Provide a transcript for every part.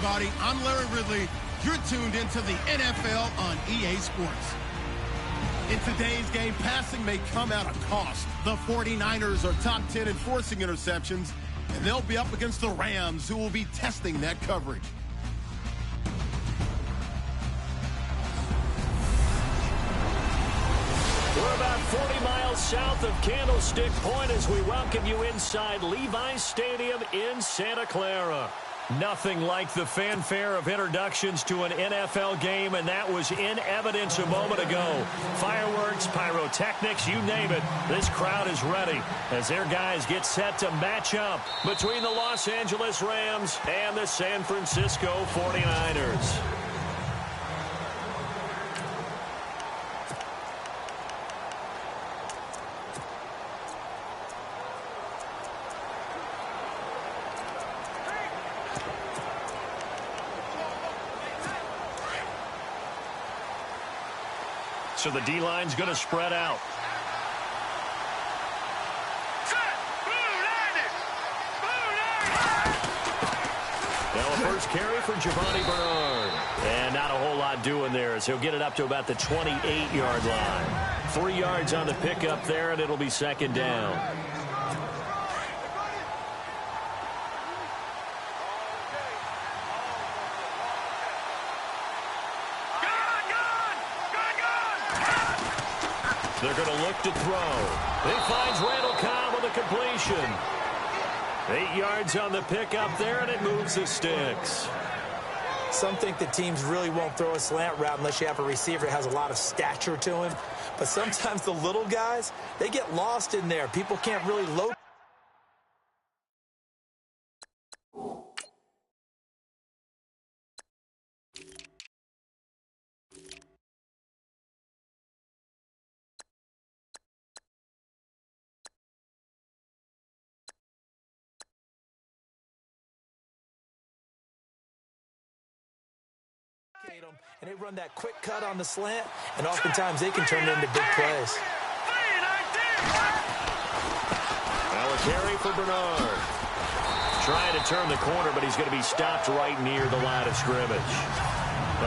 everybody. I'm Larry Ridley. You're tuned into the NFL on EA Sports. In today's game, passing may come at a cost. The 49ers are top 10 in forcing interceptions, and they'll be up against the Rams, who will be testing that coverage. We're about 40 miles south of Candlestick Point as we welcome you inside Levi's Stadium in Santa Clara. Nothing like the fanfare of introductions to an NFL game, and that was in evidence a moment ago. Fireworks, pyrotechnics, you name it. This crowd is ready as their guys get set to match up between the Los Angeles Rams and the San Francisco 49ers. So the D-line's going to spread out. Now a first carry for Giovanni Bernard. And not a whole lot doing there as he'll get it up to about the 28-yard line. 3 yards on the pickup there, and it'll be second down. They're going to look to throw. He finds Randall Cobb with a completion. 8 yards on the pickup there, and it moves the sticks. Some think that teams really won't throw a slant route unless you have a receiver that has a lot of stature to him. But sometimes the little guys, they get lost in there. People can't really locate. Them, and they run that quick cut on the slant, and oftentimes they can turn it into big plays. Now a carry for Bernard. Trying to turn the corner, but he's going to be stopped right near the line of scrimmage.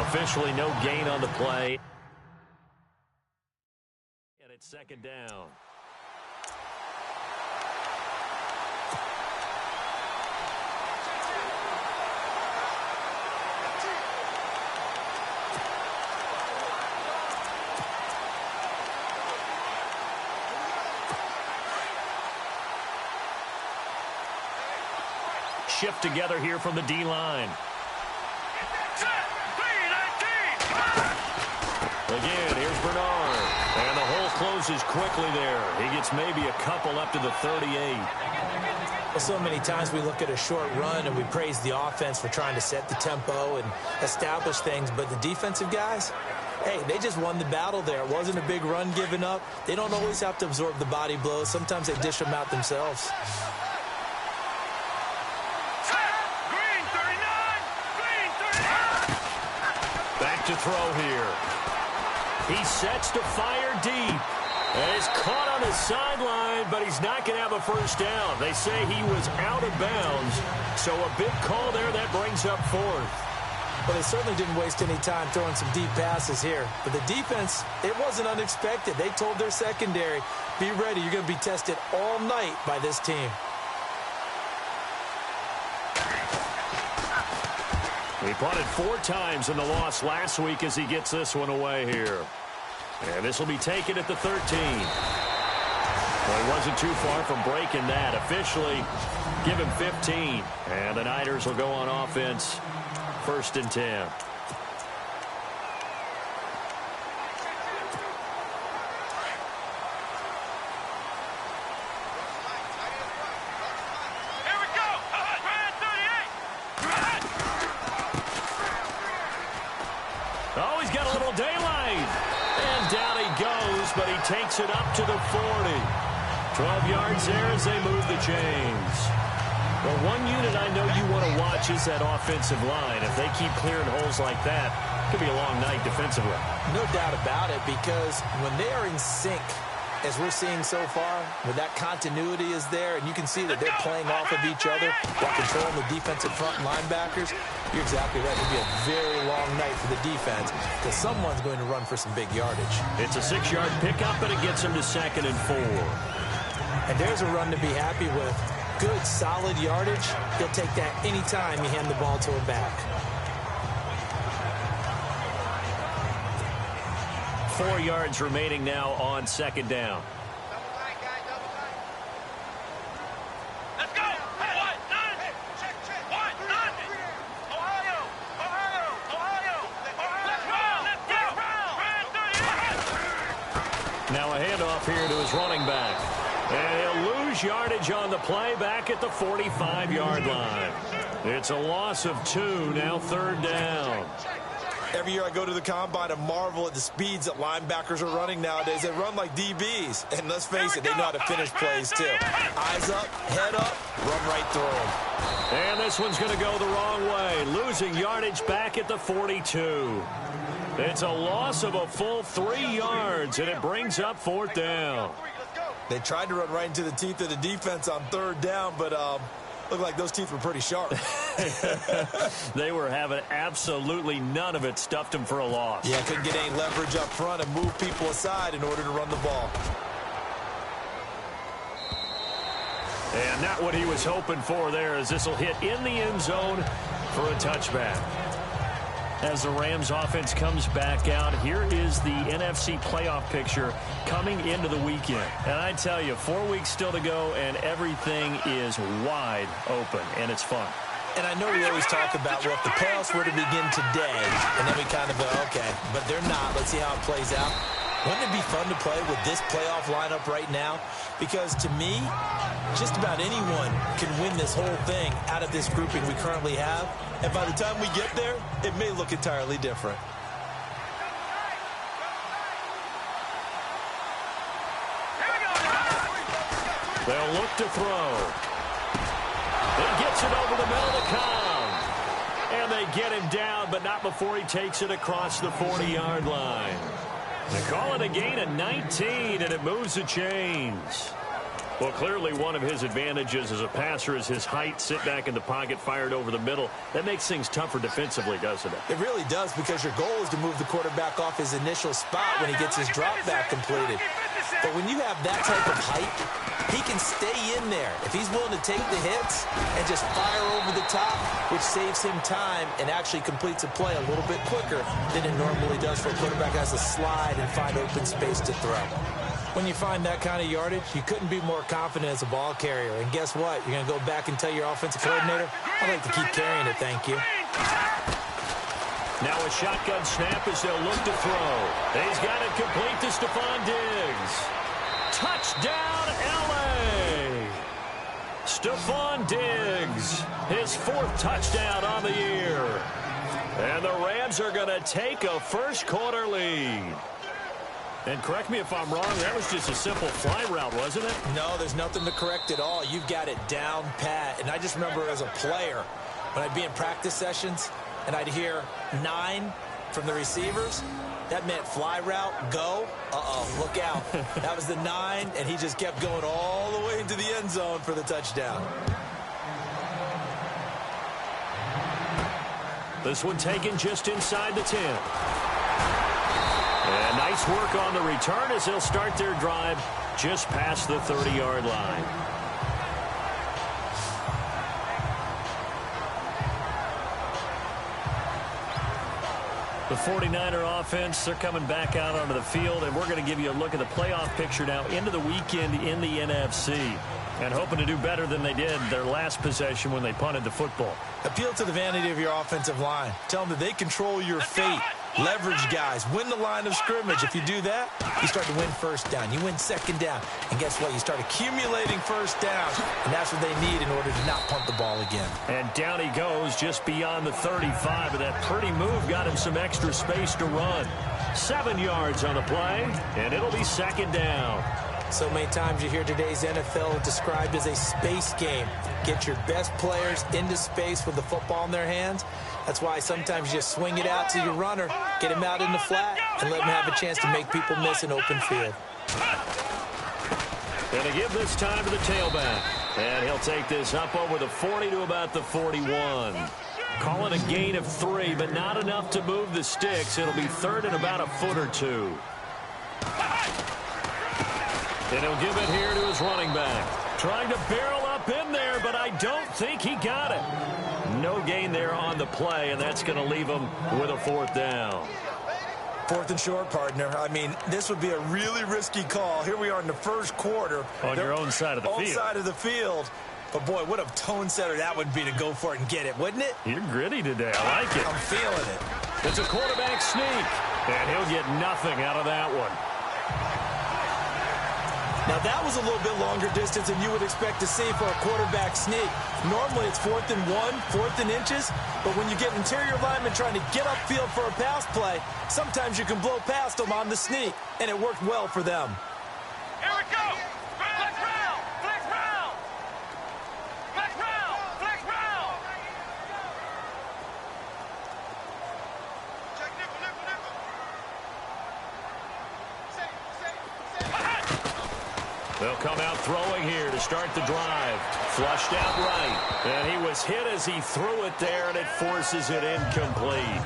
Officially no gain on the play. And it's second down. Shift together here from the D-line. Again, here's Bernard. And the hole closes quickly there. He gets maybe a couple up to the 38. Well, so many times we look at a short run and we praise the offense for trying to set the tempo and establish things. But the defensive guys, hey, they just won the battle there. It wasn't a big run given up. They don't always have to absorb the body blows. Sometimes they dish them out themselves. To throw here. He sets to fire deep. And is caught on the sideline, but he's not going to have a first down. They say he was out of bounds. So a big call there that brings up fourth. Well, they certainly didn't waste any time throwing some deep passes here. But the defense, it wasn't unexpected. They told their secondary, be ready. You're going to be tested all night by this team. He punted 4 times in the loss last week as he gets this one away here. And this will be taken at the 13. Well, he wasn't too far from breaking that. Officially, give him 15. And the Niners will go on offense, 1st and 10. But he takes it up to the 40. 12 yards there as they move the chains. Well, one unit I know you want to watch is that offensive line. If they keep clearing holes like that, it could be a long night defensively. No doubt about it, because when they are in sync, as we're seeing so far, when that continuity is there, and you can see that they're playing off of each other while controlling the defensive front linebackers, You're exactly right. It'll be a very long night for the defense because someone's going to run for some big yardage. It's a 6-yard pickup, and it gets him to 2nd and 4. And there's a run to be happy with. Good, solid yardage. He'll take that anytime you hand the ball to him back. 4 yards remaining now on 2nd down. Now a handoff here to his running back. And he'll lose yardage on the play back at the 45-yard line. It's a loss of 2, now 3rd down. Every year I go to the combine and marvel at the speeds that linebackers are running nowadays. They run like DBs. And let's face it, they know how to finish plays too. Eyes up, head up, run right through them. And this one's going to go the wrong way. Losing yardage back at the 42. It's a loss of a full 3 yards, and it brings up 4th down. They tried to run right into the teeth of the defense on 3rd down, but looked like those teeth were pretty sharp. They were having absolutely none of it. Stuffed them for a loss. Yeah, couldn't get any leverage up front and move people aside in order to run the ball. And not what he was hoping for there, as this will hit in the end zone for a touchback. As the Rams offense comes back out, here is the NFC playoff picture coming into the weekend. And I tell you, 4 weeks still to go, and everything is wide open, and it's fun. And I know we always talk about, well, if the playoffs were to begin today, and then we kind of go, okay, but they're not. Let's see how it plays out. Wouldn't it be fun to play with this playoff lineup right now? Because to me, just about anyone can win this whole thing out of this grouping we currently have. And by the time we get there, it may look entirely different. They'll look to throw. He gets it over the middle to Cobb. And they get him down, but not before he takes it across the 40-yard line. They call it a gain of 19, and it moves the chains. Well, clearly one of his advantages as a passer is his height. Sit back in the pocket, fired over the middle. That makes things tougher defensively, doesn't it? It really does, because your goal is to move the quarterback off his initial spot when he gets his drop back completed. But when you have that type of height, he can stay in there. If he's willing to take the hits and just fire over the top, which saves him time and actually completes a play a little bit quicker than it normally does for a quarterback that has to slide and find open space to throw. When you find that kind of yardage, you couldn't be more confident as a ball carrier. And guess what? You're going to go back and tell your offensive coordinator, I'd like to keep carrying it, thank you. Now a shotgun snap as they'll look to throw. He's got it complete to Stephon Diggs. Touchdown, L.A. Stephon Diggs, his 4th touchdown on the year. And the Rams are going to take a first-quarter lead. And correct me if I'm wrong, that was just a simple fly route, wasn't it? No, there's nothing to correct at all. You've got it down pat. And I just remember as a player, when I'd be in practice sessions, and I'd hear 9 from the receivers, that meant fly route, go. Look out. That was the 9, and he just kept going all the way into the end zone for the touchdown. This one taken just inside the 10. And nice work on the return as they'll start their drive just past the 30-yard line. The 49er offense, they're coming back out onto the field, and we're going to give you a look at the playoff picture now into the weekend in the NFC. And hoping to do better than they did their last possession when they punted the football. Appeal to the vanity of your offensive line. Tell them that they control your fate. Leverage guys. Win the line of scrimmage. If you do that, you start to win first down. You win second down. And guess what? You start accumulating first downs. And that's what they need in order to not punt the ball again. And down he goes just beyond the 35. But that pretty move got him some extra space to run. 7 yards on the play. And it'll be second down. So many times you hear today's NFL described as a space game. Get your best players into space with the football in their hands. That's why sometimes you just swing it out to your runner, get him out in the flat, and let him have a chance to make people miss an open field. Going to give this time to the tailback. And he'll take this up over the 40 to about the 41. Call it a gain of 3, but not enough to move the sticks. It'll be third and about a foot or two. And he'll give it here to his running back. Trying to barrel up in there, but I don't think he got it. No gain there on the play, and that's going to leave him with a 4th down. 4th and short, partner. I mean, this would be a really risky call. Here we are in the first quarter. On your own side of the field. Own side of the field. But, boy, what a tone setter that would be to go for it and get it, wouldn't it? You're gritty today. I like it. I'm feeling it. It's a quarterback sneak, and he'll get nothing out of that one. Now, that was a little bit longer distance than you would expect to see for a quarterback sneak. Normally, it's 4th and 1, 4th and inches. But when you get interior linemen trying to get upfield for a pass play, sometimes you can blow past them on the sneak, and it worked well for them. Here we go. Flex round. Flex round. Flex round. Flex round. Check nickel, nickel, nickel. They'll come out throwing here to start the drive. Flushed out right. And he was hit as he threw it there, and it forces it incomplete.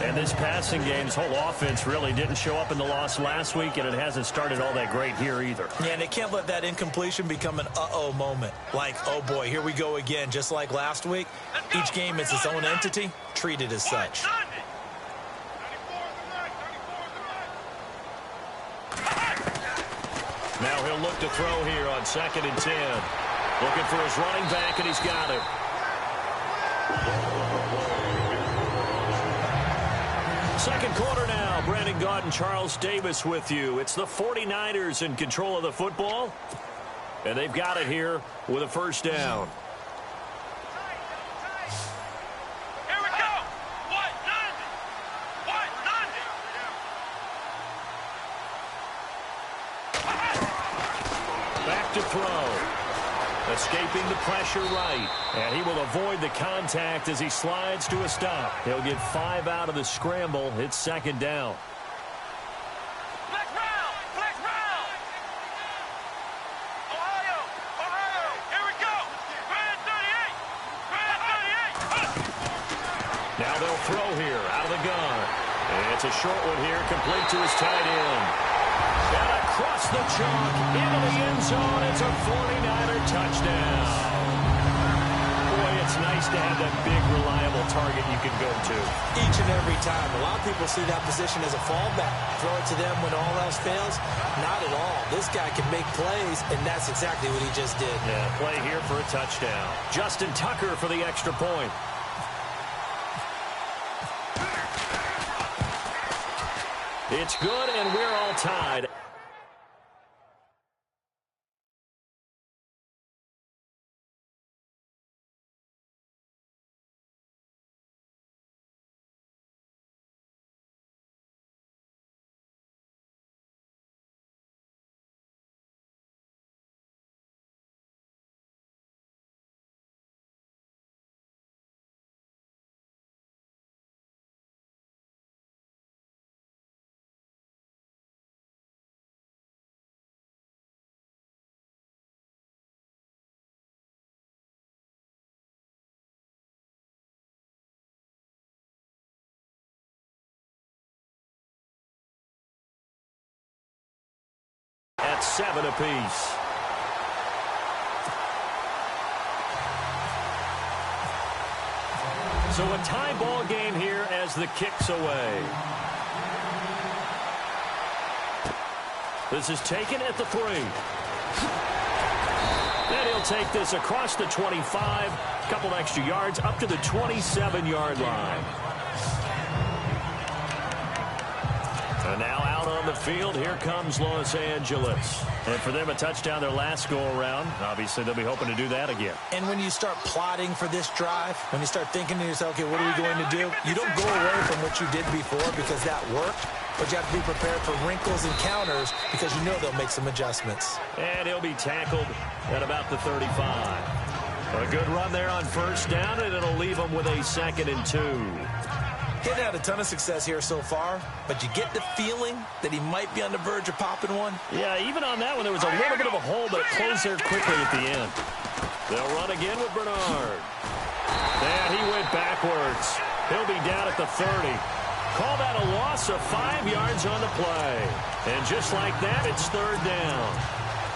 And this passing game's whole offense really didn't show up in the loss last week, and it hasn't started all that great here either. Yeah, and they can't let that incompletion become an uh-oh moment. Like, oh, boy, here we go again, just like last week. Each game is its own entity, treated as such. Now he'll look to throw here on 2nd and 10. Looking for his running back, and he's got him. Second quarter now. Brandon Gaudin and Charles Davis with you. It's the 49ers in control of the football. And they've got it here with a 1st down. Here we go. What? Back to throw. Escaping the pressure right. And he will avoid the contact as he slides to a stop. He'll get 5 out of the scramble. It's 2nd down. Flex round. Flex round. Ohio. Here we go. Grand 38. Grand 38. Now they'll throw here out of the gun. And it's a short one here, complete to his tight end. And across the chalk into the end zone. It's a 49er touchdown. Boy, it's nice to have that big, reliable target you can go to. Each and every time. A lot of people see that position as a fallback. Throw it to them when all else fails. Not at all. This guy can make plays, and that's exactly what he just did. Yeah, play here for a touchdown. Justin Tucker for the extra point. It's good, and we're all tied. At 7 apiece. So a tie ball game here as the kick's away. This is taken at the 3. And he'll take this across the 25, a couple extra yards up to the 27-yard line. And now out on the field, here comes Los Angeles. And for them, a touchdown their last go-around. Obviously, they'll be hoping to do that again. And when you start plotting for this drive, when you start thinking to yourself, okay, what are we going to do? You don't go away from what you did before because that worked, but you have to be prepared for wrinkles and counters because you know they'll make some adjustments. And he'll be tackled at about the 35. A good run there on 1st down, and it'll leave him with a 2nd and 2. He hasn't had a ton of success here so far, but you get the feeling that he might be on the verge of popping one. Yeah, even on that one, there was a little bit of a hole, but it closed there quickly at the end. They'll run again with Bernard. And he went backwards. He'll be down at the 30. Call that a loss of 5 yards on the play. And just like that, it's third down.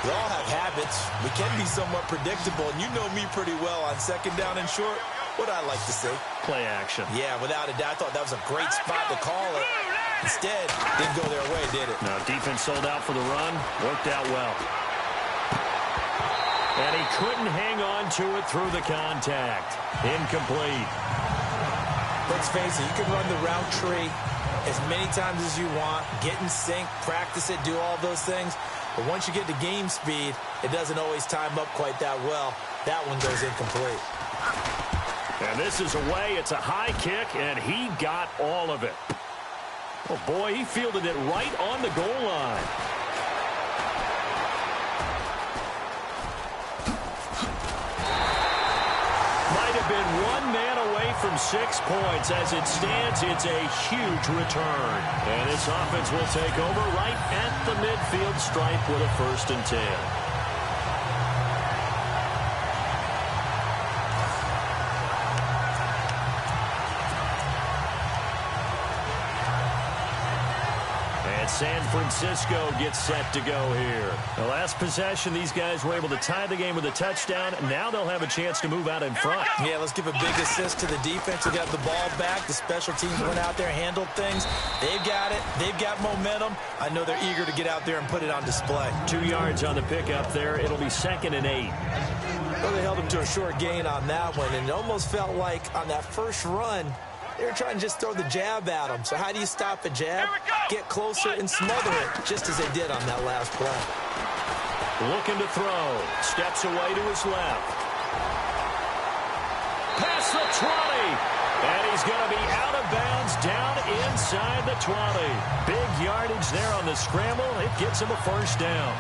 We all have habits. We can be somewhat predictable, and you know me pretty well on second down and short. What I like to say? Play action. Yeah, without a doubt. I thought that was a great spot to call it. Instead, didn't go their way, did it? No, defense sold out for the run. Worked out well. And he couldn't hang on to it through the contact. Incomplete. Let's face it, you can run the route tree as many times as you want, get in sync, practice it, do all those things. But once you get to game speed, it doesn't always time up quite that well. That one goes incomplete. And this is away. It's a high kick, and he got all of it. Oh, boy, he fielded it right on the goal line. Might have been one man away from 6 points. As it stands, it's a huge return. And this offense will take over right at the midfield stripe with a 1st and 10. San Francisco gets set to go here. The last possession, these guys were able to tie the game with a touchdown. Now they'll have a chance to move out in front. Yeah, let's give a big assist to the defense who got the ball back. The special teams went out there, handled things. They've got it. They've got momentum. I know they're eager to get out there and put it on display. 2 yards on the pickup there. It'll be 2nd and 8. Well, they held him to a short gain on that one, and it almost felt like on that first run, they were trying to just throw the jab at him. So how do you stop a jab? Get closer and smother it, just as they did on that last play. Looking to throw. Steps away to his left. Past the 20. And he's going to be out of bounds down inside the 20. Big yardage there on the scramble. It gets him a 1st down.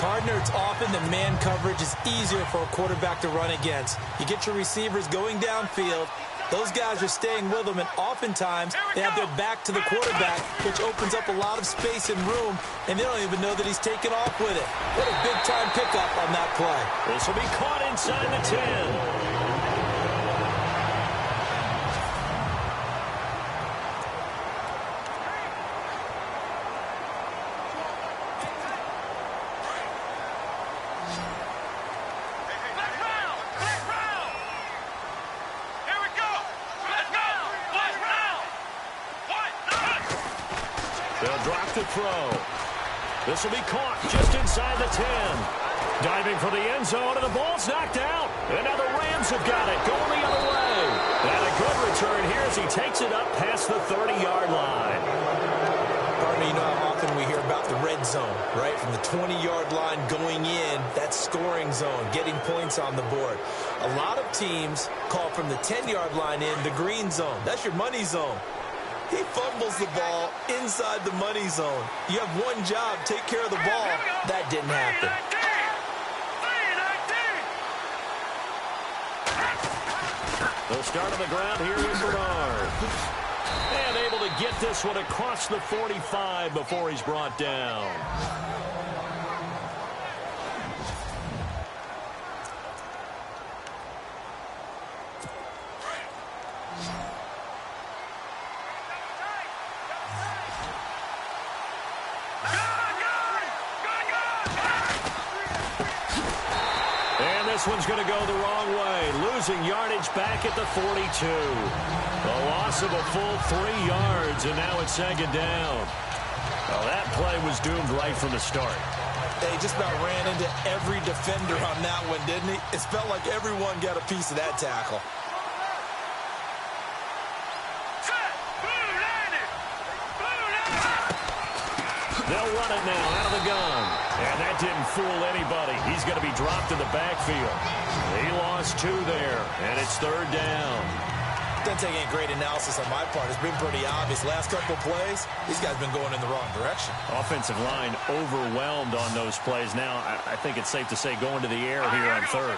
Partner, it's often that man coverage is easier for a quarterback to run against. You get your receivers going downfield. Those guys are staying with them, and oftentimes they have their back to the quarterback, which opens up a lot of space and room, and they don't even know that he's taken off with it. What a big-time pickup on that play. This will be caught inside the 10. They'll drop the throw. This will be caught just inside the 10. Diving for the end zone, and the ball's knocked out. And now the Rams have got it, going the other way. And a good return here as he takes it up past the 30-yard line. Pardon me, you know how often we hear about the red zone, right? From the 20-yard line going in, that scoring zone, getting points on the board. A lot of teams call from the 10-yard line in the green zone. That's your money zone. He fumbles the ball inside the money zone. You have one job, take care of the ball. That didn't happen. They'll start on the ground here with Bernard. And able to get this one across the 45 before he's brought down. This one's going to go the wrong way. Losing yardage back at the 42. A loss of a full 3 yards, and now it's 2nd down. Well, that play was doomed right from the start. They just about ran into every defender on that one, didn't he? It felt like everyone got a piece of that tackle. They'll run it now out of the gun. And that didn't fool anybody. He's going to be dropped in the backfield. He lost 2 there, and it's 3rd down. Doesn't take any great analysis on my part. It's been pretty obvious. Last couple of plays, these guys have been going in the wrong direction. Offensive line overwhelmed on those plays. Now, I think it's safe to say going to the air here on 3rd.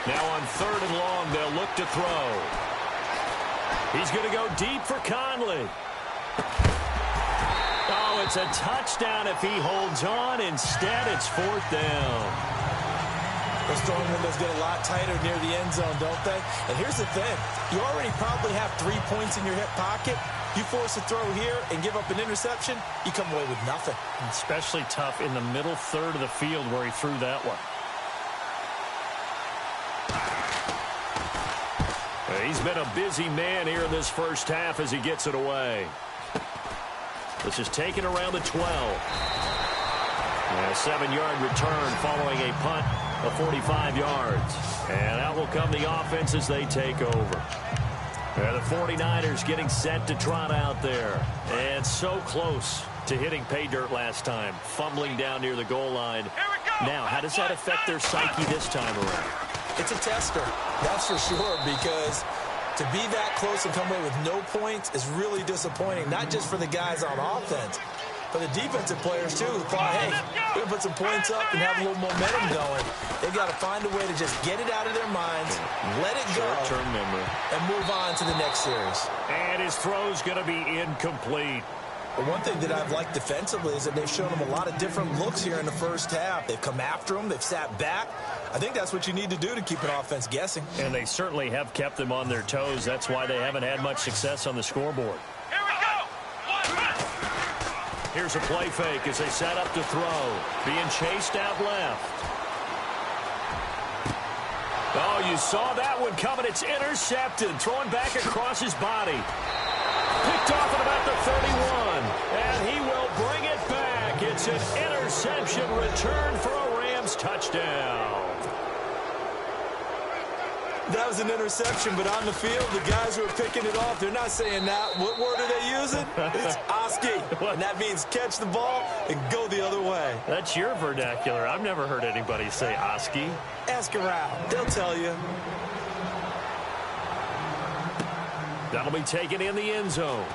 Now on 3rd and long, they'll look to throw. He's going to go deep for Conley. Oh, it's a touchdown if he holds on. Instead, it's 4th down. Those throwing windows get a lot tighter near the end zone, don't they? And here's the thing. You already probably have 3 points in your hip pocket. You force a throw here and give up an interception, you come away with nothing. Especially tough in the middle third of the field where he threw that one. He's been a busy man here in this first half as he gets it away. This is taken around the 12. And a 7-yard return following a punt of 45 yards. And out will come the offense as they take over. And the 49ers getting set to trot out there. And so close to hitting pay dirt last time. Fumbling down near the goal line. Now, how does that affect their psyche this time around? It's a tester, that's for sure, because to be that close and come away with no points is really disappointing, not just for the guys on offense, but the defensive players, too, who thought, hey, we're going to put some points up and have a little momentum going. They've got to find a way to just get it out of their minds, let it go, short-term memory, and move on to the next series. And his throw's going to be incomplete. But one thing that I've liked defensively is that they've shown them a lot of different looks here in the first half. They've come after them. They've sat back. I think that's what you need to do to keep an offense guessing. And they certainly have kept them on their toes. That's why they haven't had much success on the scoreboard. Here we go. Here's a play fake as they set up to throw. Being chased out left. Oh, you saw that one coming. It's intercepted. Throwing back across his body. Picked off at about the 31. And he will bring it back. It's an interception return for a Rams touchdown. That was an interception, but on the field, the guys who are picking it off, they're not saying that. What word are they using? It's Oski. And that means catch the ball and go the other way. That's your vernacular. I've never heard anybody say Oski. Ask around. They'll tell you. That'll be taken in the end zone.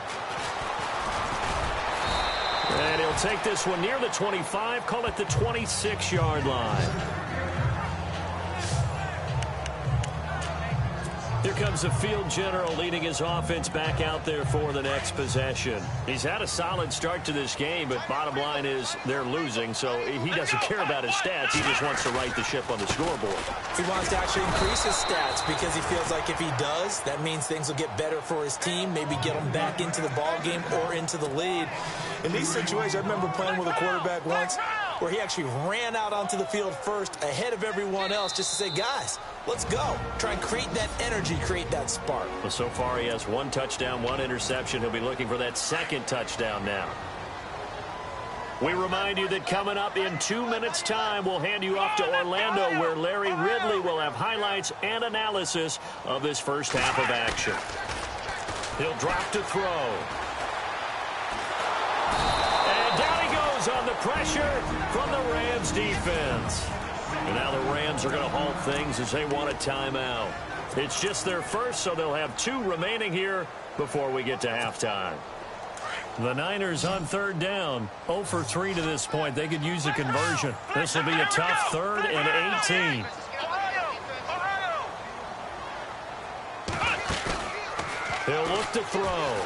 And he'll take this one near the 25, call it the 26-yard line. Here comes the field general leading his offense back out there for the next possession. He's had a solid start to this game, but bottom line is they're losing, so he doesn't care about his stats. He just wants to right the ship on the scoreboard. He wants to actually increase his stats because he feels like if he does, that means things will get better for his team, maybe get him back into the ball game or into the lead. In these situations, I remember playing with a quarterback once where he actually ran out onto the field first ahead of everyone else just to say, guys, let's go. Try and create that energy, create that spark. Well, so far he has 1 touchdown, 1 interception. He'll be looking for that 2nd touchdown now. We remind you that coming up in 2 minutes' time, we'll hand you off to Orlando, where Larry Ridley will have highlights and analysis of this first half of action. He'll drop to throw. And down he goes on the pressure from the Rams defense. And now the Rams are going to halt things as they want a timeout. It's just their first, so they'll have 2 remaining here before we get to halftime. The Niners on 3rd down, 0 for 3 to this point. They could use a conversion. This will be a tough 3rd and 18. He'll look to throw.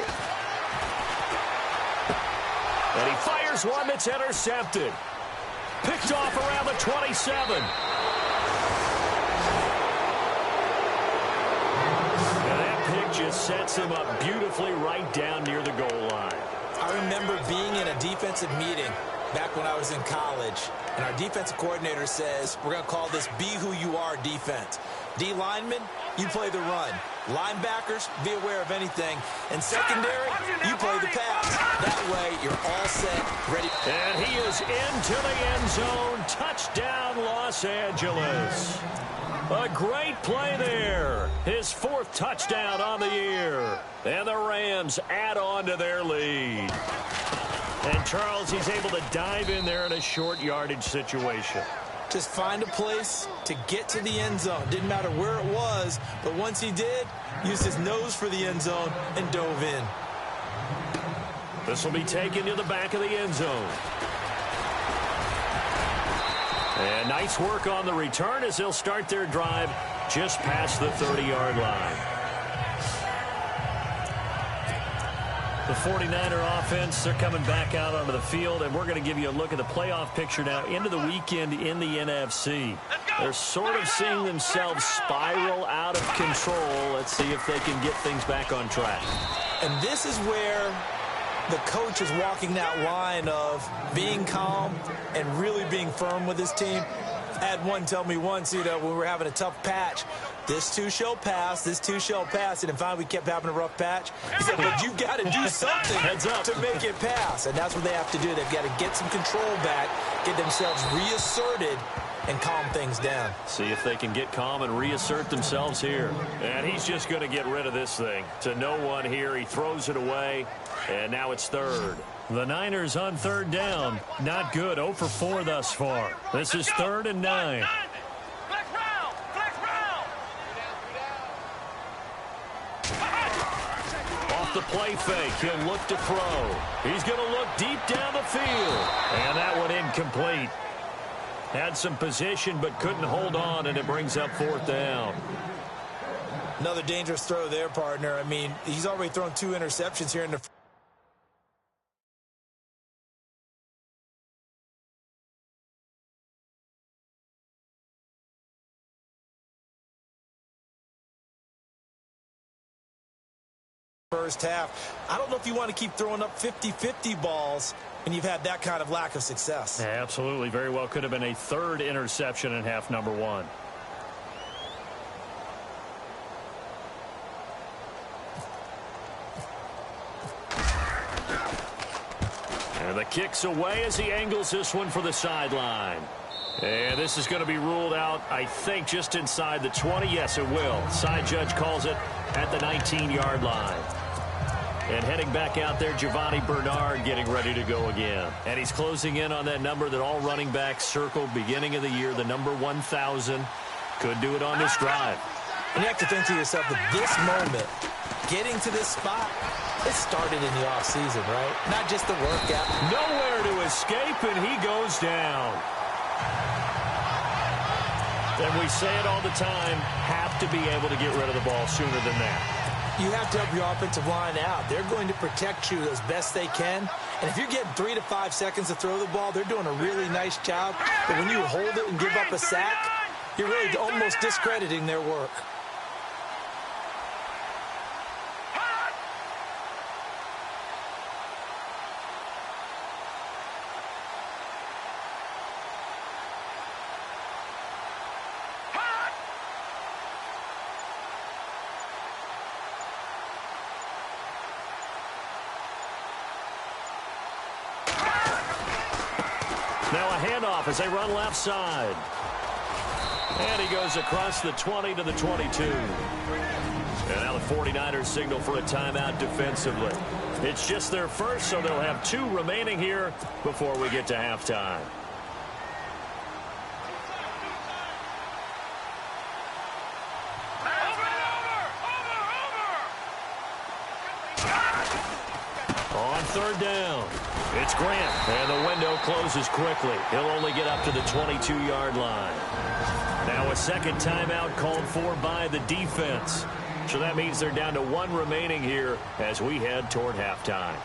And he fires one that's intercepted. Picked off around the 27. And that pick just sets him up beautifully right down near the goal line. I remember being in a defensive meeting back when I was in college, and our defensive coordinator says, we're going to call this Be Who You Are defense. D linemen, you play the run. Linebackers, be aware of anything. And secondary, you play the pass. That way, you're all set, ready. And he is into the end zone. Touchdown, Los Angeles. A great play there. His 4th touchdown on the year. And the Rams add on to their lead. And Charles, he's able to dive in there in a short yardage situation. Just find a place to get to the end zone. Didn't matter where it was, but once he did, used his nose for the end zone and dove in. This will be taken to the back of the end zone. And nice work on the return as they'll start their drive just past the 30-yard line. The 49er offense, they're coming back out onto the field, and we're going to give you a look at the playoff picture now into the weekend in the NFC. They're sort of seeing themselves spiral out of control. Let's see if they can get things back on track. And this is where the coach is walking that line of being calm and really being firm with his team. I had one tell me once, when we were having a tough patch, this too shall pass, this too shall pass. And finally, we kept having a rough patch. He said, but you've got to do something to make it pass. And that's what they have to do. They've got to get some control back, get themselves reasserted, and calm things down. See if they can get calm and reassert themselves here. And he's just going to get rid of this thing. To no one here. He throws it away, and now it's third. The Niners on third down. Not good. 0 for 4 thus far. This is 3rd and 9. Flex round. Flex round. Off the play fake. He'll look to throw. He's going to look deep down the field. And that one incomplete. Had some position but couldn't hold on, and it brings up 4th down. Another dangerous throw there, partner. I mean, he's already thrown 2 interceptions here in the first half. I don't know if you want to keep throwing up 50-50 balls and you've had that kind of lack of success. Yeah, absolutely. Very well could have been a 3rd interception in half number 1. And the kick's away as he angles this one for the sideline. And this is going to be ruled out, I think, just inside the 20. Yes, it will. Side judge calls it at the 19-yard line. And heading back out there, Giovanni Bernard getting ready to go again. And he's closing in on that number that all running backs circled beginning of the year, the number 1,000. Could do it on this drive. And you have to think to yourself that this moment, getting to this spot, it started in the offseason, right? Not just the workout. Nowhere to escape, and he goes down. And we say it all the time, have to be able to get rid of the ball sooner than that. You have to help your offensive line out. They're going to protect you as best they can. And if you're getting 3 to 5 seconds to throw the ball, they're doing a really nice job. But when you hold it and give up a sack, you're really almost discrediting their work. Now a handoff as they run left side. And he goes across the 20 to the 22. And now the 49ers signal for a timeout defensively. It's just their first, so they'll have 2 remaining here before we get to halftime. On third down, it's Grant, and the window closes quickly. He'll only get up to the 22-yard line. Now a second timeout called for by the defense. So that means they're down to 1 remaining here as we head toward halftime.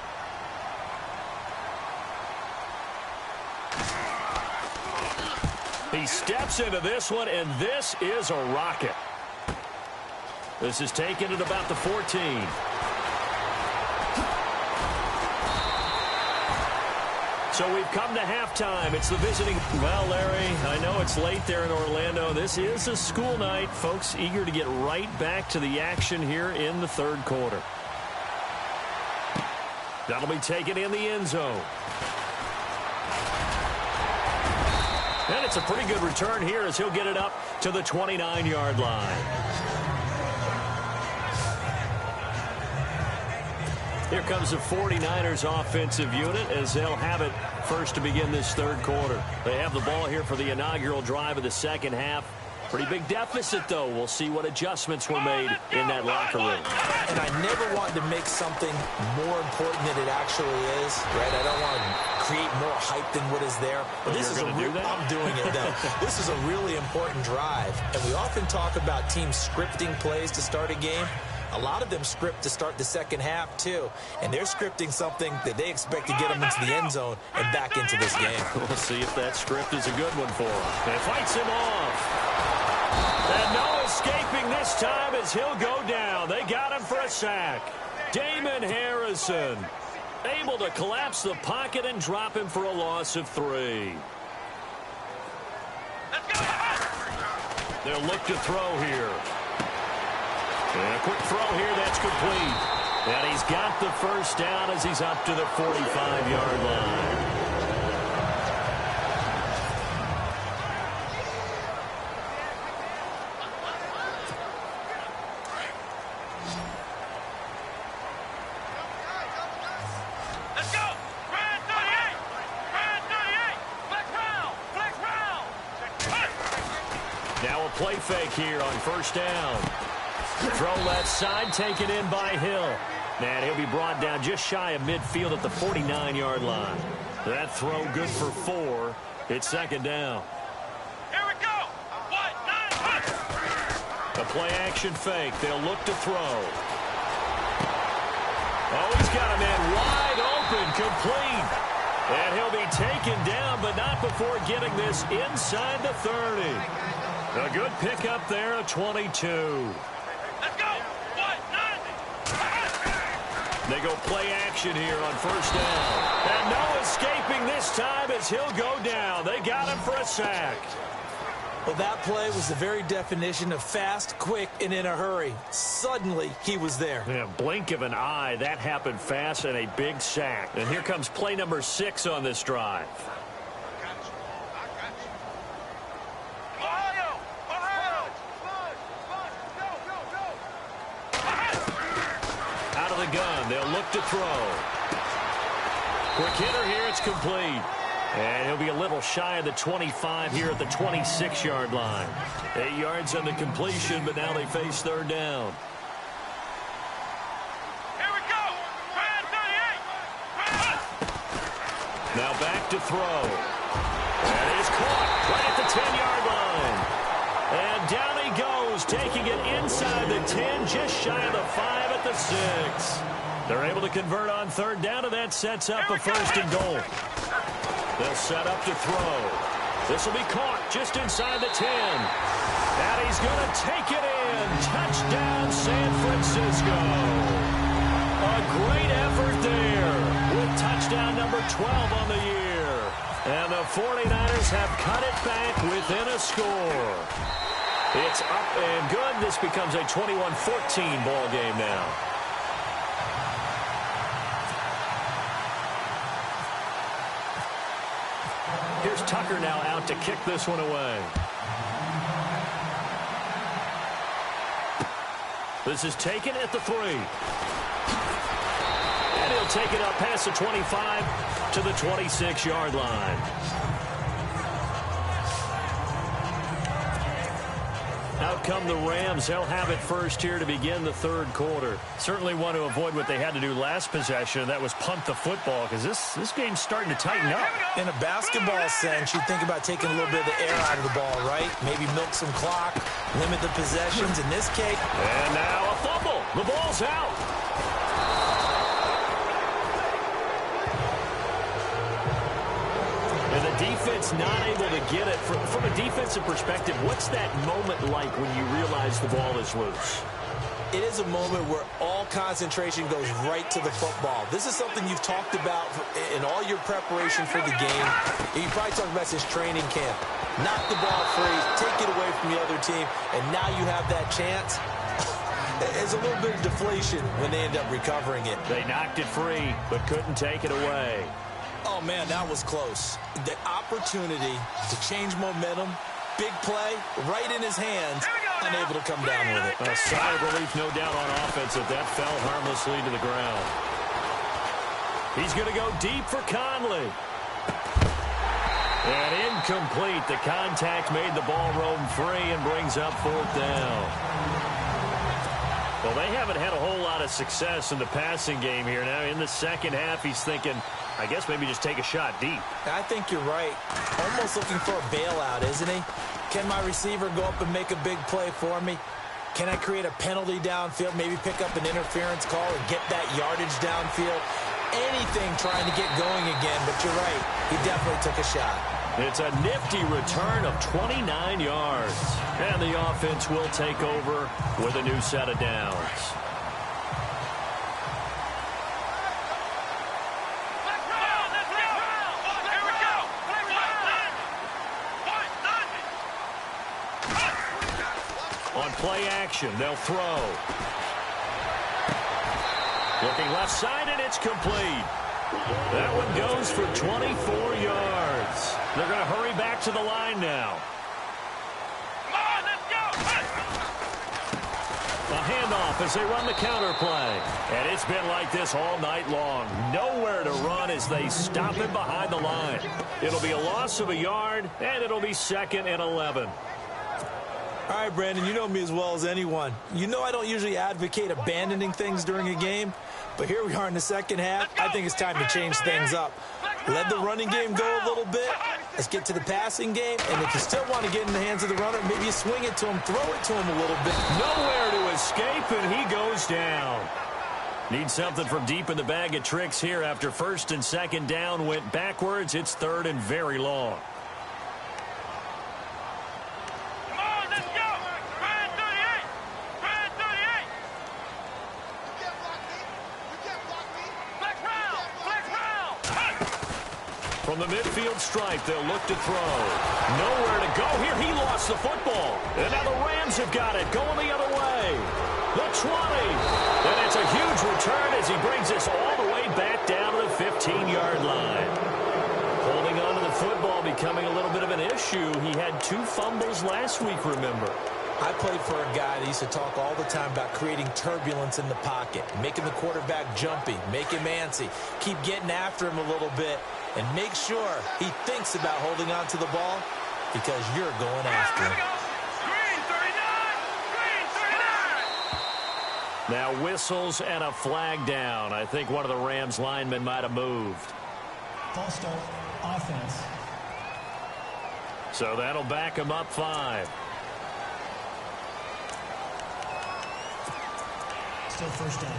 He steps into this one, and this is a rocket. This is taken at about the 14. So we've come to halftime. It's the visiting. Well, Larry, I know it's late there in Orlando. This is a school night. Folks eager to get right back to the action here in the third quarter. That'll be taken in the end zone. And it's a pretty good return here as he'll get it up to the 29-yard line. Here comes the 49ers offensive unit as they'll have it first to begin this third quarter. They have the ball here for the inaugural drive of the second half. Pretty big deficit, though. We'll see what adjustments were made in that locker room. And I never want to make something more important than it actually is, right? I don't want to create more hype than what is there. But this is I'm doing it, though. This is a really important drive. And we often talk about teams scripting plays to start a game. A lot of them script to start the second half, too. And they're scripting something that they expect to get them into the end zone and back into this game. We'll see if that script is a good one for him. And fights him off. And no escaping this time as he'll go down. They got him for a sack. Damon Harrison able to collapse the pocket and drop him for a loss of 3. They'll look to throw here. And a quick throw here, that's complete. And he's got the first down as he's up to the 45-yard line. Let's go! Brand 38! Brand 38! Flex round! Flex round! Now a play fake here on first down. Throw left side, taken in by Hill. And he'll be brought down just shy of midfield at the 49-yard line. That throw good for 4. It's second down. Here we go! 1-9-1! A play-action fake. They'll look to throw. Oh, he's got a man wide open, complete. And he'll be taken down, but not before getting this inside the 30. A good pickup there, a 22. Let's go! 1-9! They go play action here on first down. And no escaping this time as he'll go down. They got him for a sack. Well, that play was the very definition of fast, quick, and in a hurry. Suddenly, he was there. Yeah, blink of an eye. That happened fast and a big sack. And here comes play number 6 on this drive. Out of the gun, they'll look to throw. Quick hitter here, it's complete. And he'll be a little shy of the 25 here at the 26-yard line. 8 yards on the completion, but now they face third down. Here we go! Brand 38! Now back to throw. And he's caught right at the 10-yard line. And down he goes, taking it inside the 10, just shy of the 5 at the 6. They're able to convert on third down, and that sets up a first and goal. They'll set up to throw. This will be caught just inside the 10. And he's going to take it in. Touchdown, San Francisco. A great effort there with touchdown number 12 on the year. And the 49ers have cut it back within a score. It's up and good. This becomes a 21-14 ball game now. Here's Tucker now out to kick this one away. This is taken at the 3. And he'll take it up past the 25 to the 26-yard line. Out come the Rams. They'll have it first here to begin the third quarter. Certainly want to avoid what they had to do last possession. That was punt the football, because this game's starting to tighten up. In a basketball sense, you think about taking a little bit of the air out of the ball, right? Maybe milk some clock, limit the possessions. In this case. And now a fumble. The ball's out. And the defense not able to get it. From a defensive perspective, what's that moment like when you realize the ball is loose? It is a moment where all concentration goes right to the football. This is something you've talked about in all your preparation for the game. You probably talked about this training camp. Knock the ball free, take it away from the other team, and now you have that chance. There's a little bit of deflation when they end up recovering it. They knocked it free, but couldn't take it away. Oh, man, that was close. The opportunity to change momentum, big play, right in his hands, unable to come down with it. A sigh of relief, no doubt, on offense that that fell harmlessly to the ground. He's going to go deep for Conley. And incomplete. The contact made the ball roam free and brings up fourth down. Well, they haven't had a whole lot of success in the passing game here. Now, in the second half, he's thinking, I guess maybe just take a shot deep. I think you're right. Almost looking for a bailout, isn't he? Can my receiver go up and make a big play for me? Can I create a penalty downfield, maybe pick up an interference call and get that yardage downfield? Anything trying to get going again, but you're right. He definitely took a shot. It's a nifty return of 29 yards. And the offense will take over with a new set of downs. On play action, they'll throw. Looking left side, and it's complete. That one goes for 24 yards. They're going to hurry back to the line now. Come on, let's go! A handoff as they run the counter play. And it's been like this all night long. Nowhere to run as they stop him behind the line. It'll be a loss of a yard, and it'll be 2nd and 11. All right, Brandon, you know me as well as anyone. You know I don't usually advocate abandoning things during a game, but here we are in the second half. I think it's time to change things up. Let the running game go a little bit. Let's get to the passing game, and if you still want to get in the hands of the runner, maybe you swing it to him, throw it to him a little bit. Nowhere to escape, and he goes down. Need something from deep in the bag of tricks here after 1st and 2nd down went backwards. It's 3rd and very long. From the midfield stripe, they'll look to throw. Nowhere to go here. He lost the football. And now the Rams have got it, going the other way. The 20. And it's a huge return as he brings us all the way back down to the 15-yard line. Holding on to the football becoming a little bit of an issue. He had 2 fumbles last week, remember. I played for a guy that used to talk all the time about creating turbulence in the pocket, making the quarterback jumpy, make him antsy, keep getting after him a little bit, and make sure he thinks about holding on to the ball because you're going after him. Now whistles and a flag down. I think one of the Rams linemen might have moved. False start, offense. So that'll back him up 5. Still first down.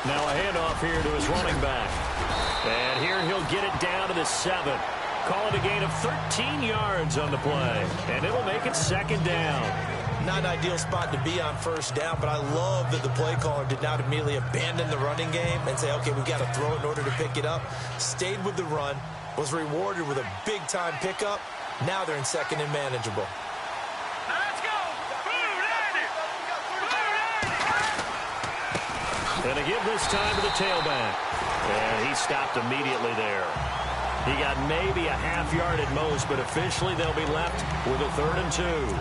Now a handoff here to his running back. And here he'll get it down to the 7. Call it a gain of 13 yards on the play. And it'll make it 2nd down. Not an ideal spot to be on 1st down, but I love that the play caller did not immediately abandon the running game and say, okay, we've got to throw it in order to pick it up. Stayed with the run, was rewarded with a big-time pickup. Now they're in 2nd and manageable. Let's go! And to give this time to the tailback. And he stopped immediately there. He got maybe a half yard at most, but officially they'll be left with a 3rd and 2.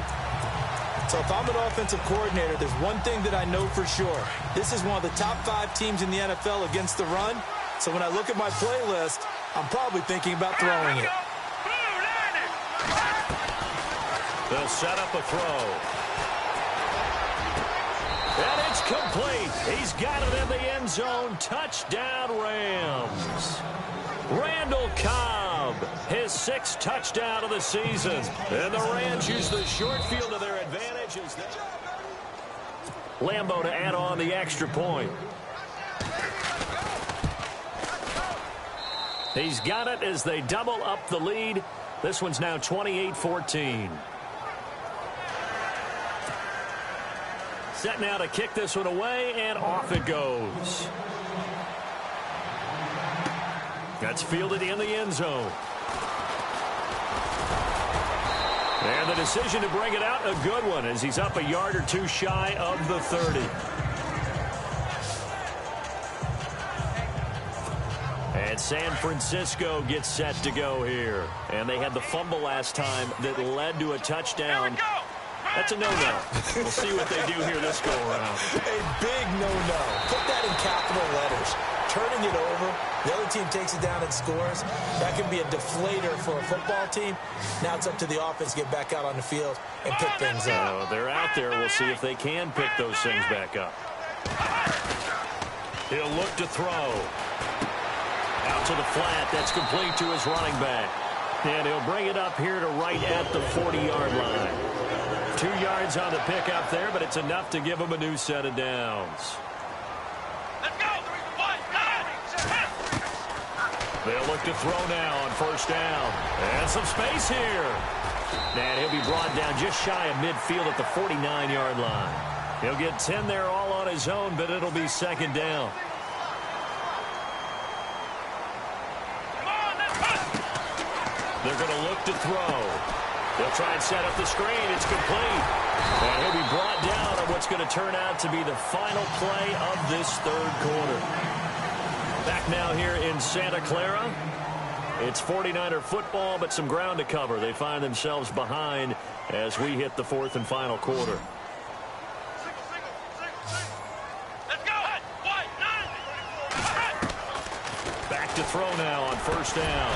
So if I'm an offensive coordinator, there's one thing that I know for sure. This is one of the top 5 teams in the NFL against the run. So when I look at my playlist, I'm probably thinking about throwing it. They'll set up a throw. And it's complete. He's got it in the end zone. Touchdown, Rams. Randall Cobb, his 6th touchdown of the season. And the Rams use the short field to their advantage. Lambo to add on the extra point. He's got it as they double up the lead. This one's now 28-14. Set now to kick this one away, and off it goes. That's fielded in the end zone. And the decision to bring it out, a good one, as he's up a yard or 2 shy of the 30. And San Francisco gets set to go here. And they had the fumble last time that led to a touchdown. That's a no-no. We'll see what they do here this go-around. A big no-no. Put that in capital letters. turning it over. The other team takes it down and scores. That can be a deflator for a football team. Now it's up to the offense to get back out on the field and pick things up. They're out there. We'll see if they can pick those things back up. He'll look to throw. Out to the flat. That's complete to his running back. And he'll bring it up here to right at the 40-yard line. 2 yards on the pickup there, but it's enough to give him a new set of downs. Let's go. They'll look to throw now on first down. And some space here. And he'll be brought down just shy of midfield at the 49-yard line. He'll get 10 there all on his own, but it'll be second down. They're going to look to throw. They'll try and set up the screen. It's complete. And he'll be brought down on what's going to turn out to be the final play of this third quarter. Back now here in Santa Clara. It's 49er football, but some ground to cover. They find themselves behind as we hit the fourth and final quarter. Let's go. Back to throw now on first down.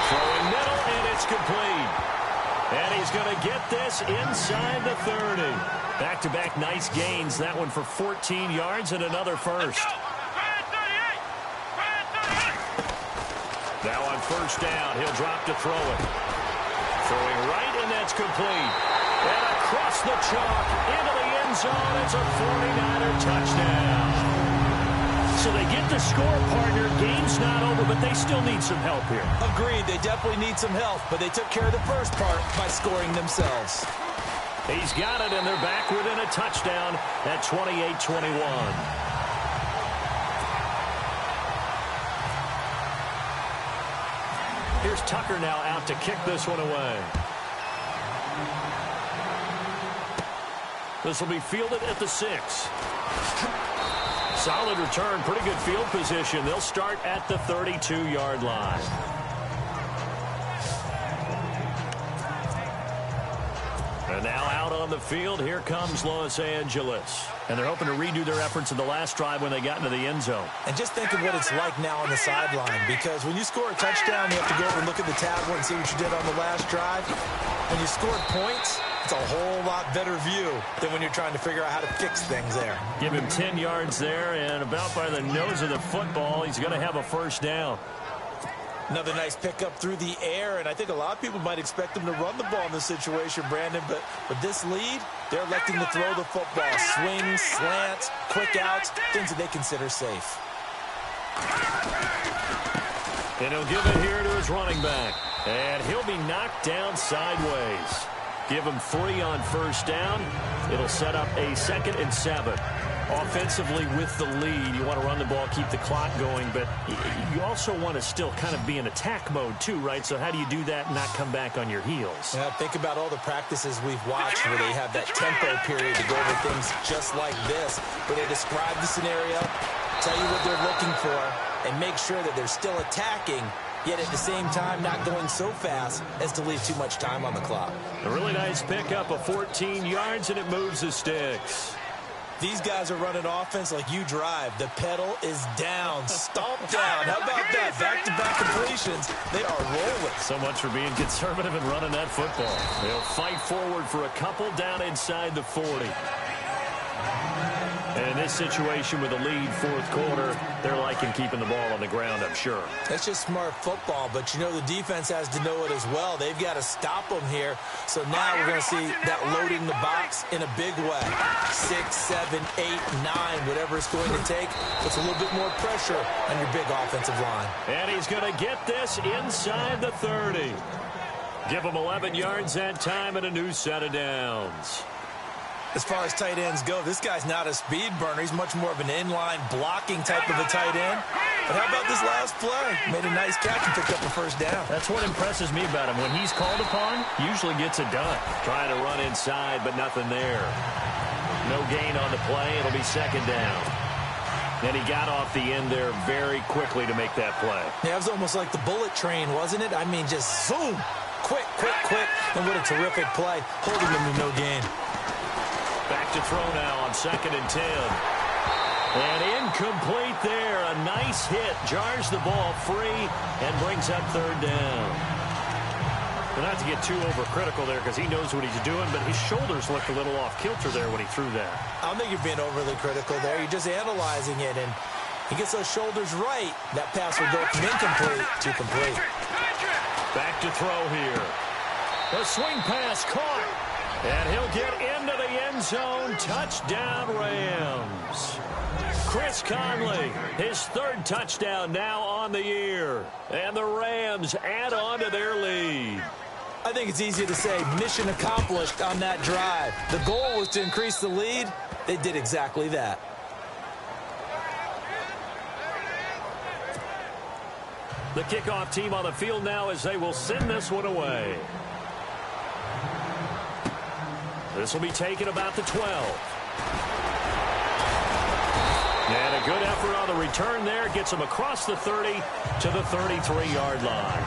Throwing middle, and it's complete. And he's going to get this inside the 30. Back-to-back nice gains. That one for 14 yards and another first. Now on first down, he'll drop to throw it. Throwing right, and that's complete. And across the chalk, into the end zone. It's a 49er touchdown. So they get the score, partner. Game's not over, but they still need some help here. Agreed. They definitely need some help, but they took care of the first part by scoring themselves. He's got it, and they're back within a touchdown at 28-21. Here's Tucker now out to kick this one away. This will be fielded at the 6. Solid return, pretty good field position. They'll start at the 32-yard line. And now out on the field, here comes Los Angeles. And they're hoping to redo their efforts in the last drive when they got into the end zone. And just think of what it's like now on the sideline, because when you score a touchdown, you have to go over and look at the tablet and see what you did on the last drive. When you scored points, it's a whole lot better view than when you're trying to figure out how to fix things there. Give him 10 yards there, and about by the nose of the football, he's going to have a first down. Another nice pickup through the air, and I think a lot of people might expect them to run the ball in this situation, Brandon, but with this lead, they're electing to throw the football. Swings, slants, quick outs, things that they consider safe. And he'll give it here to his running back, and he'll be knocked down sideways. Give him 3 on first down. It'll set up a 2nd and 7. Offensively with the lead, you want to run the ball, keep the clock going, but you also want to still kind of be in attack mode too, right? So how do you do that and not come back on your heels? Yeah, think about all the practices we've watched where they have that tempo period to go over things just like this, where they describe the scenario, tell you what they're looking for, and make sure that they're still attacking, yet at the same time not going so fast as to leave too much time on the clock. A really nice pickup of 14 yards, and it moves the sticks. These guys are running offense like you drive. The pedal is down, stomped down. How about that? Back-to-back completions. They are rolling. So much for being conservative and running that football. They'll fight forward for a couple down inside the 40. And in this situation with a lead fourth quarter, they're liking keeping the ball on the ground, I'm sure. That's just smart football, but you know the defense has to know it as well. They've got to stop them here. So now we're going to see that loading the box in a big way. 6, 7, 8, 9, whatever it's going to take. Puts a little bit more pressure on your big offensive line. And he's going to get this inside the 30. Give him 11 yards that time and a new set of downs. As far as tight ends go, this guy's not a speed burner. He's much more of an inline blocking type of a tight end. But how about this last play? Made a nice catch and picked up a first down. That's what impresses me about him. When he's called upon, usually gets it done. Trying to run inside, but nothing there. No gain on the play. It'll be second down. And he got off the end there very quickly to make that play. Yeah, it was almost like the bullet train, wasn't it? I mean, just zoom. Quick, quick, quick. And what a terrific play. Holding him to no gain. Back to throw now on 2nd and 10. And incomplete there. A nice hit. Jars the ball free and brings up third down. Well, not to get too overcritical there because he knows what he's doing, but his shoulders looked a little off kilter there when he threw that. I don't think you're being overly critical there. You're just analyzing it, and he gets those shoulders right. That pass will go from incomplete to complete. Back to throw here. The swing pass caught. And he'll get into the end zone. Touchdown, Rams. Chris Conley, his third touchdown now on the year. And the Rams add on to their lead. I think it's easy to say mission accomplished on that drive. The goal was to increase the lead. They did exactly that. The kickoff team on the field now as they will send this one away. This will be taken about the 12. And a good effort on the return there. Gets him across the 30 to the 33-yard line.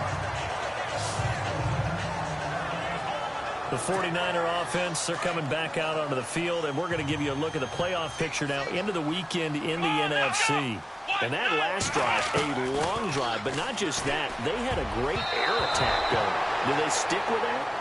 The 49er offense, they're coming back out onto the field, and we're going to give you a look at the playoff picture now into the weekend in the NFC. And that last drive, a long drive, but not just that. They had a great air attack going. Do they stick with that?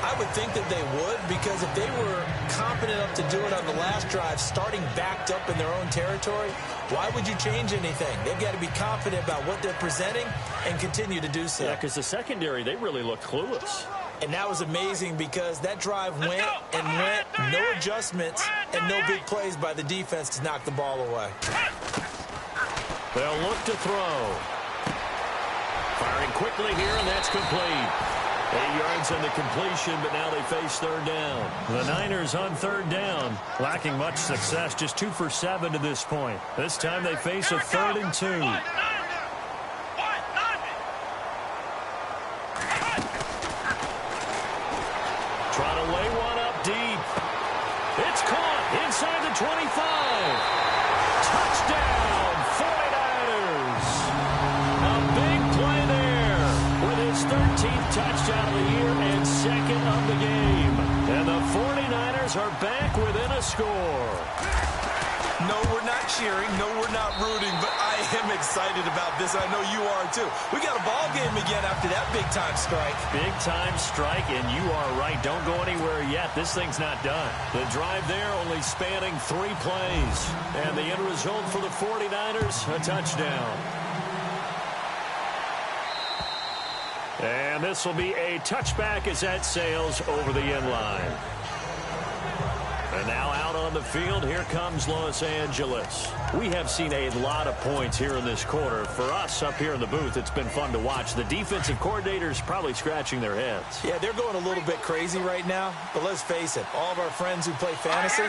I would think that they would, because if they were competent enough to do it on the last drive, starting backed up in their own territory, why would you change anything? They've got to be confident about what they're presenting and continue to do so. Yeah, because the secondary, they really looked clueless. And that was amazing because that drive went and went, no adjustments, and no big plays by the defense to knock the ball away. They'll look to throw. Firing quickly here, and that's complete. 8 yards on the completion, but now they face third down. The Niners on third down, lacking much success, just 2 for 7 to this point. This time they face a 3rd and 2. Trying to lay one up deep. It's caught inside the 25. Touchdown, 49ers. A big play there with his 13th touchdown of the year and 2nd of the game. And the 49ers are back within a score. No, we're not cheering. No, we're not rooting, but I am excited about this. I know you are too. We got a ball game again after that big-time strike. Big-time strike, and you are right. Don't go anywhere yet. This thing's not done. The drive there only spanning 3 plays. And the end result for the 49ers, a touchdown. And this will be a touchback as that sails over the end line. And now out on the field, here comes Los Angeles. We have seen a lot of points here in this quarter. For us up here in the booth, it's been fun to watch. The defensive coordinators probably scratching their heads. Yeah, they're going a little bit crazy right now. But let's face it, all of our friends who play fantasy,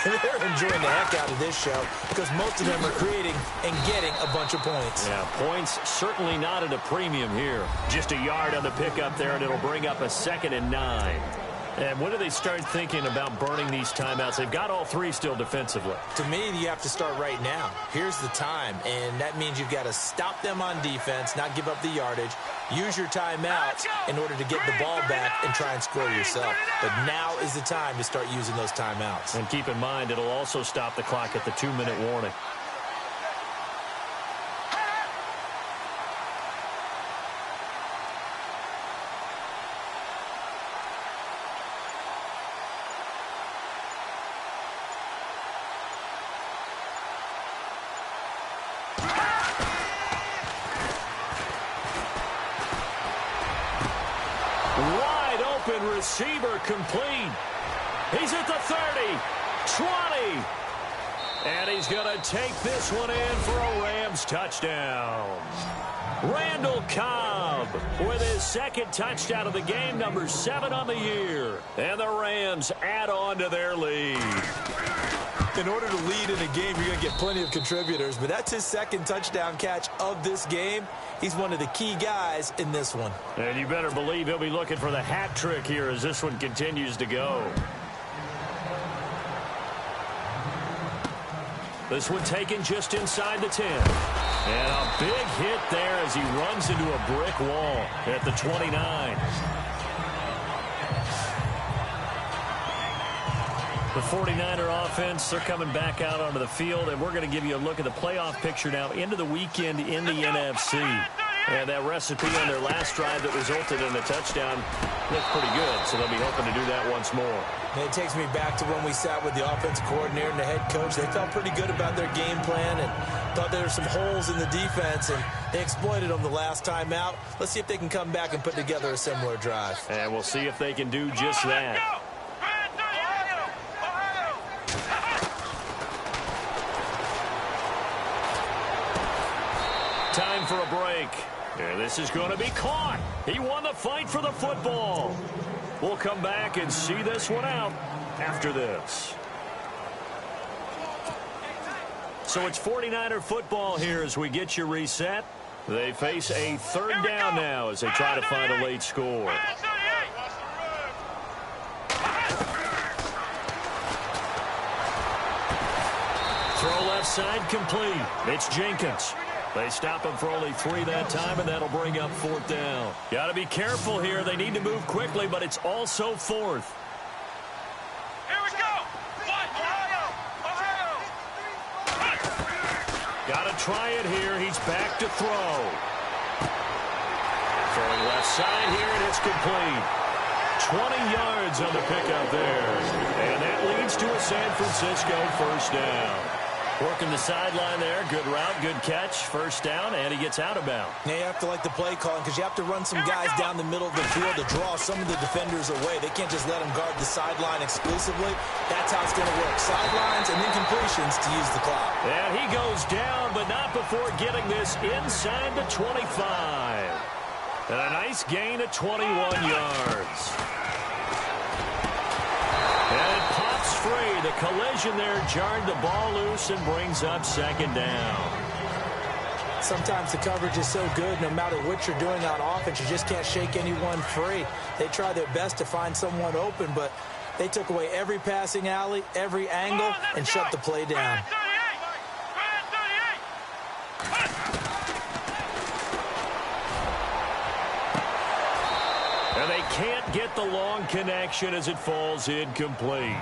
they're enjoying the heck out of this show because most of them are creating and getting a bunch of points. Yeah, points certainly not at a premium here. Just a yard on the pickup there, and it'll bring up a 2nd and 9. And when do they start thinking about burning these timeouts? They've got all 3 still defensively. To me, you have to start right now. Here's the time, and that means you've got to stop them on defense, not give up the yardage, use your timeouts in order to get the ball back and try and score yourself. But now is the time to start using those timeouts. And keep in mind, it'll also stop the clock at the 2-minute warning. Receiver complete. He's at the 30, 20, and he's going to take this one in for a Rams touchdown. Randall Cobb with his 2nd touchdown of the game, number 7 on the year. And the Rams add on to their lead. In order to lead in a game, you're going to get plenty of contributors, but that's his 2nd touchdown catch of this game. He's one of the key guys in this one. And you better believe he'll be looking for the hat trick here as this one continues to go. This one taken just inside the 10. And a big hit there as he runs into a brick wall at the 29. The 49er offense, they're coming back out onto the field, and we're going to give you a look at the playoff picture now into the weekend in the NFC. And that recipe on their last drive that resulted in a touchdown looked pretty good, so they'll be hoping to do that once more. And it takes me back to when we sat with the offensive coordinator and the head coach. They felt pretty good about their game plan and thought there were some holes in the defense, and they exploited them the last time out. Let's see if they can come back and put together a similar drive. And we'll see if they can do just that. Time for a break. And this is going to be caught. He won the fight for the football. We'll come back and see this one out after this. So it's 49er football here as we get you reset. They face a third down now as they try to find a late score. Throw left side complete. It's Jenkins. They stop him for only 3 that time, and that'll bring up 4th down. Got to be careful here. They need to move quickly, but it's also 4th. Here we go. Ohio. Got to try it here. He's back to throw. Throwing left side here, and it's complete. 20 yards on the pickup there. And that leads to a San Francisco 1st down. Working the sideline there. Good route, good catch. 1st down, and he gets out of bounds. Now you have to like the play calling because you have to run some guys down the middle of the field to draw some of the defenders away. They can't just let them guard the sideline exclusively. That's how it's going to work. Sidelines and incompletions to use the clock. And he goes down, but not before getting this inside the 25. And a nice gain of 21 yards. And it pops free. The collision there jarred the ball loose and brings up 2nd down. Sometimes the coverage is so good, no matter what you're doing on offense, you just can't shake anyone free. They try their best to find someone open, but they took away every passing alley, every angle, and shut the play down. And they can't get the long connection as it falls incomplete.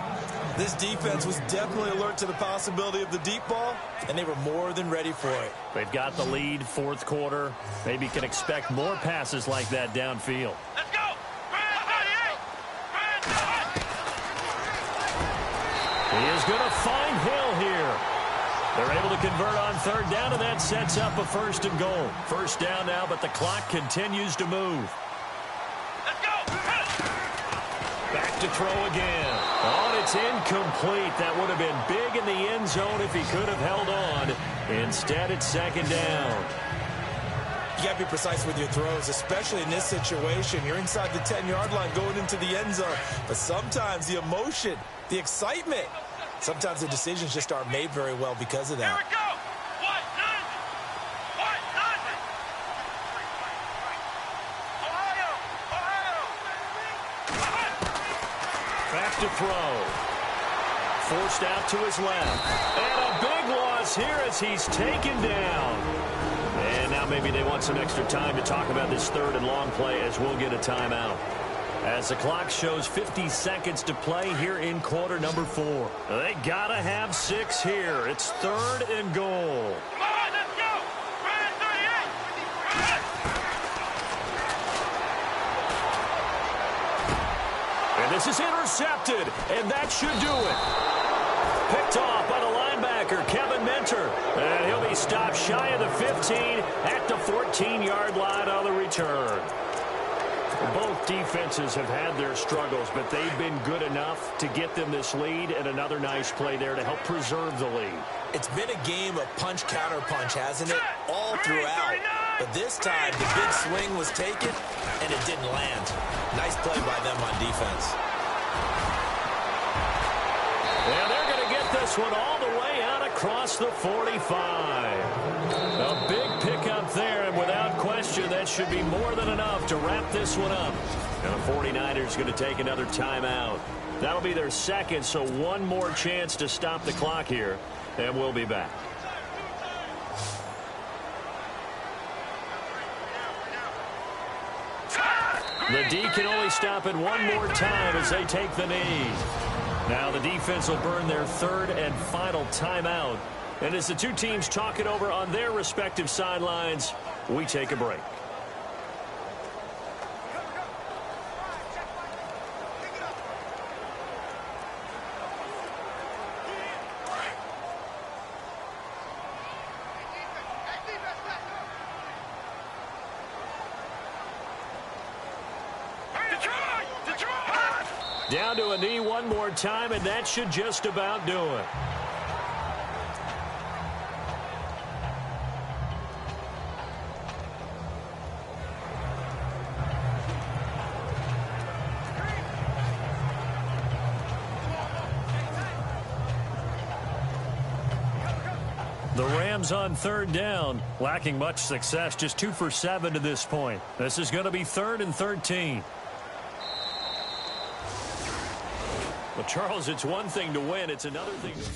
This defense was definitely alert to the possibility of the deep ball, and they were more than ready for it. They've got the lead, 4th quarter. Maybe can expect more passes like that downfield. Let's go. He is going to find Hill here. They're able to convert on 3rd down, and that sets up a 1st and goal. 1st down now, but the clock continues to move. Back to throw again. Oh, and it's incomplete. That would have been big in the end zone if he could have held on. Instead, it's 2nd down. You got to be precise with your throws, especially in this situation. You're inside the 10-yard line going into the end zone. But sometimes the emotion, the excitement, sometimes the decisions just aren't made very well because of that. Here we go. Back to throw. Forced out to his left. And a big loss here as he's taken down. And now maybe they want some extra time to talk about this 3rd and long play as we'll get a timeout. As the clock shows 50 seconds to play here in quarter number 4. They gotta have 6 here. It's 3rd and goal. Come on, let's go. Red 38. And this is intercepted, and that should do it. Picked off by the linebacker, Kevin Minter. And he'll be stopped shy of the 15 at the 14-yard line on the return. Both defenses have had their struggles, but they've been good enough to get them this lead, and another nice play there to help preserve the lead. It's been a game of punch-counter-punch, hasn't it? All throughout. But this time, the big swing was taken, and it didn't land. Nice play by them on defense. And they're going to get this one all the way out across the 45. A big pickup there, and without question, that should be more than enough to wrap this one up. And the 49ers going to take another timeout. That'll be their 2nd, so one more chance to stop the clock here, and we'll be back. The D can only stop it one more time as they take the knee. Now the defense will burn their third and final timeout. And as the two teams talk it over on their respective sidelines, we take a break. Down to a knee one more time, and that should just about do it. The Rams on third down, lacking much success, just 2 for 7 to this point. This is going to be 3rd and 13. Well, Charles, it's one thing to win. It's another thing to...